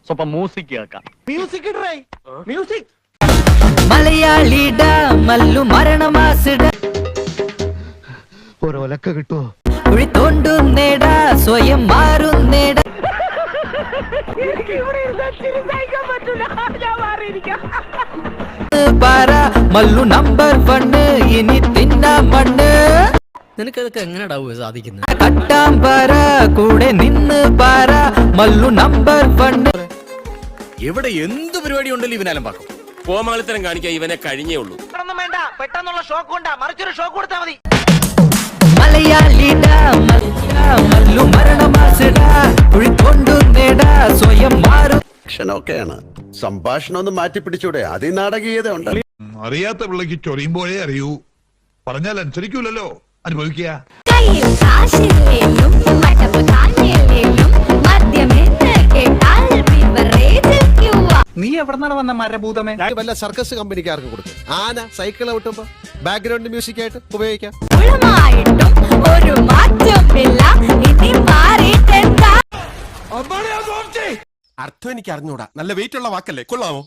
ಸ್ವಲ್ಪ music ಕೇಳ್ಕ music ಇಡ್ರೈ music മലയാളിട Mallu മരണമാസിട ഒരൊലക്ക കിട്ടുമോ കുഴി തോണ്ടുന്നേട സ്വയം മാറുന്നേട പാറ മല്ലു നമ്പർ 1 ഇനി തിന്ന മണ്ണ്. നിനക്കതൊക്കെ എങ്ങനെയാ സാധിക്കുന്നത്? കട്ടാം പാറ കൂടെ നിന്ന് പാറ മല്ലു നമ്പർ 1. ഇവിടെ എന്ത് പരിപാടി ഉണ്ടല്ലോ ഇവനാലും പാക്കും. കോമാളിത്തരം കാണിക്കാൻ ഇവനെ കഴിഞ്ഞേ ഉള്ളൂ. വേണ്ട പെട്ടെന്നുള്ള ഷോക്ക് കൊണ്ടാ മറിച്ചൊരു ഷോക്ക് കൊടുത്താൽ മതി. മലയാളിട മല്ലു മരണമാസിട കുഴി തോണ്ടുന്നേട സ്വയം മാറും. ഒക്കെയാണ് സംഭാഷണം ഒന്ന് മാറ്റി പിടിച്ചൂടെ? അതി നാടകീയത ഉണ്ട്. അറിയാത്ത പിള്ളക്ക് ചൊറിയുമ്പോഴേ അറിയൂ, പറഞ്ഞാൽ അനുസരിക്കൂലല്ലോ, അനുഭവിക്കുക. നീ എവിടെന്നാണ് വന്ന മരഭൂതമേ? വല്ല സർക്കസ് കമ്പനിക്കാർക്ക് കൊടുക്കും. ആന സൈക്കിൾ ഔട്ടുമ്പോ ബാക്ക്ഗ്രൗണ്ട് മ്യൂസിക് ആയിട്ട് ഉപയോഗിക്കാം. ഒരു മാറ്റമില്ല ഇനി മാറിയിട്ടെന്താ? അർത്ഥം എനിക്ക് അറിഞ്ഞൂടാ. നല്ല വെയിറ്റ് ഉള്ള വാക്കല്ലേ, കൊള്ളാമോ?